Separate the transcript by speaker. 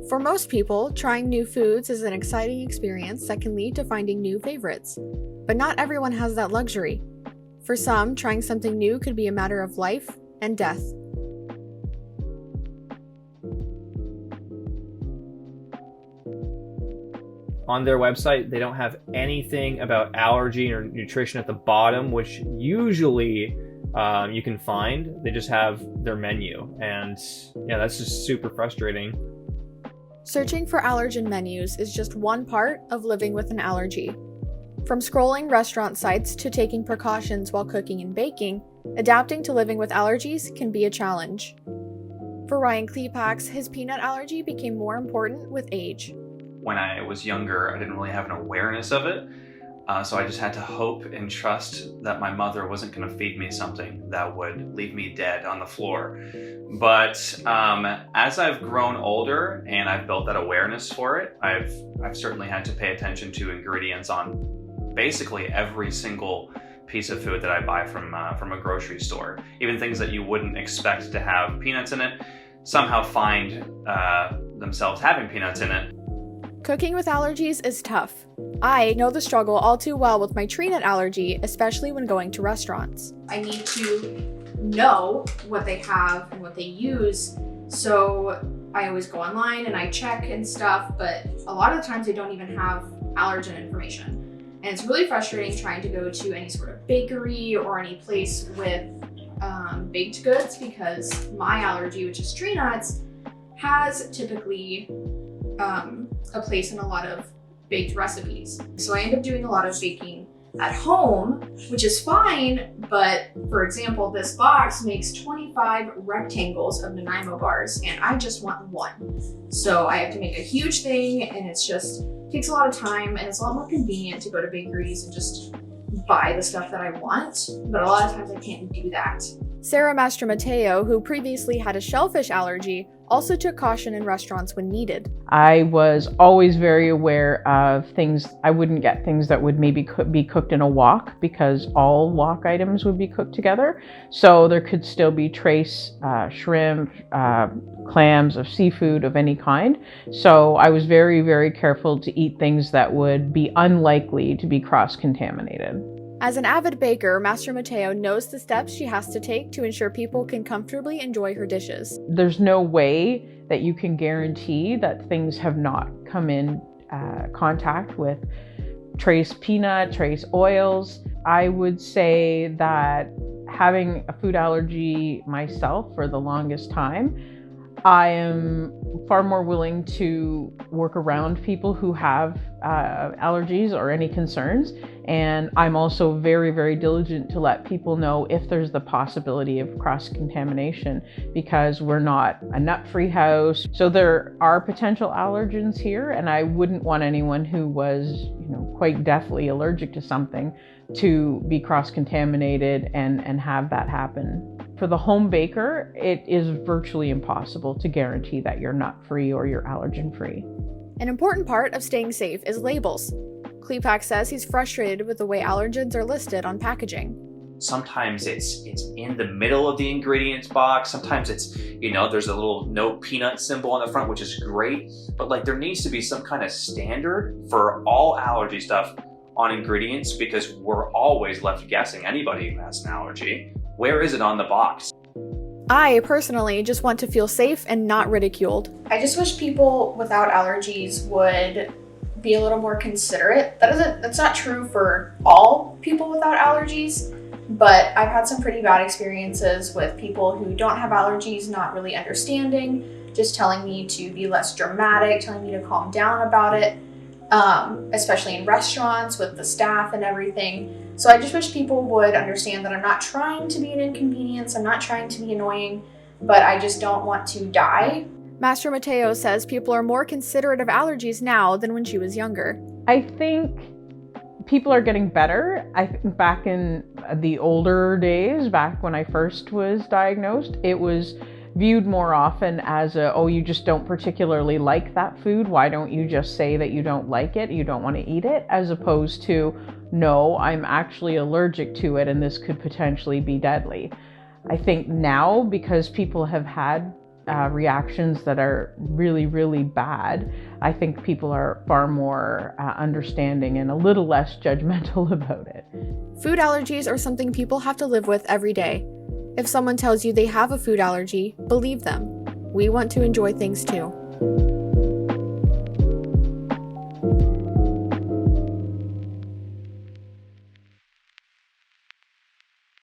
Speaker 1: For most people, trying new foods is an exciting experience that can lead to finding new favorites. But not everyone has that luxury. For some, trying something new could be a matter of life and death.
Speaker 2: On their website, they don't have anything about allergy or nutrition at the bottom, which usually you can find. They just have their menu, and yeah, that's just super frustrating.
Speaker 1: Searching for allergen menus is just one part of living with an allergy. From scrolling restaurant sites to taking precautions while cooking and baking, adapting to living with allergies can be a challenge. For Ryan Klepax, his peanut allergy became more important with age.
Speaker 3: When I was younger, I didn't really have an awareness of it. So I just had to hope and trust that my mother wasn't going to feed me something that would leave me dead on the floor. But as I've grown older and I've built that awareness for it, I've certainly had to pay attention to ingredients on basically every single piece of food that I buy from a grocery store. Even things that you wouldn't expect to have peanuts in it somehow find themselves having peanuts in it.
Speaker 1: Cooking with allergies is tough. I know the struggle all too well with my tree nut allergy, especially when going to restaurants. I need to know what they have and what they use, so I always go online and I check and stuff, but a lot of the times they don't even have allergen information. And it's really frustrating trying to go to any sort of bakery or any place with baked goods, because my allergy, which is tree nuts, has typically a place in a lot of baked recipes. So I end up doing a lot of baking at home, which is fine, but for example, this box makes 25 rectangles of Nanaimo bars and I just want one. So I have to make a huge thing, and it's just takes a lot of time, and it's a lot more convenient to go to bakeries and just buy the stuff that I want, but a lot of times I can't do that. Sarah Mastromateo, who previously had a shellfish allergy, also took caution in restaurants when needed.
Speaker 4: I was always very aware of things. I wouldn't get things that would maybe be cooked in a wok, because all wok items would be cooked together. So there could still be trace shrimp, clams, of seafood of any kind. So I was very, very careful to eat things that would be unlikely to be cross-contaminated.
Speaker 1: As an avid baker, Mastromateo knows the steps she has to take to ensure people can comfortably enjoy her dishes.
Speaker 4: There's no way that you can guarantee that things have not come in contact with trace peanut, trace oils. I would say that having a food allergy myself for the longest time, I am far more willing to work around people who have allergies or any concerns. And I'm also very, very diligent to let people know if there's the possibility of cross-contamination, because we're not a nut-free house. So there are potential allergens here, and I wouldn't want anyone who was, quite deathly allergic to something to be cross-contaminated and have that happen. For the home baker, it is virtually impossible to guarantee that you're nut-free or you're allergen-free.
Speaker 1: An important part of staying safe is labels. Klepax says he's frustrated with the way allergens are listed on packaging.
Speaker 3: Sometimes it's in the middle of the ingredients box. Sometimes it's, there's a little no peanut symbol on the front, which is great. But there needs to be some kind of standard for all allergy stuff on ingredients, because we're always left guessing. Anybody who has an allergy, where is it on the box?
Speaker 1: I personally just want to feel safe and not ridiculed. I just wish people without allergies would be a little more considerate. That's not true for all people without allergies, but I've had some pretty bad experiences with people who don't have allergies not really understanding, just telling me to be less dramatic, telling me to calm down about it, especially in restaurants with the staff and everything. So I just wish people would understand that I'm not trying to be an inconvenience, I'm not trying to be annoying, but I just don't want to die. Mastromateo says people are more considerate of allergies now than when she was younger.
Speaker 4: I think people are getting better. I think back in the older days, back when I first was diagnosed, it was viewed more often as you just don't particularly like that food. Why don't you just say that you don't like it, you don't want to eat it, as opposed to, no, I'm actually allergic to it and this could potentially be deadly. I think now, because people have had reactions that are really, really bad, I think people are far more understanding and a little less judgmental about it.
Speaker 1: Food allergies are something people have to live with every day. If someone tells you they have a food allergy, believe them. We want to enjoy things too.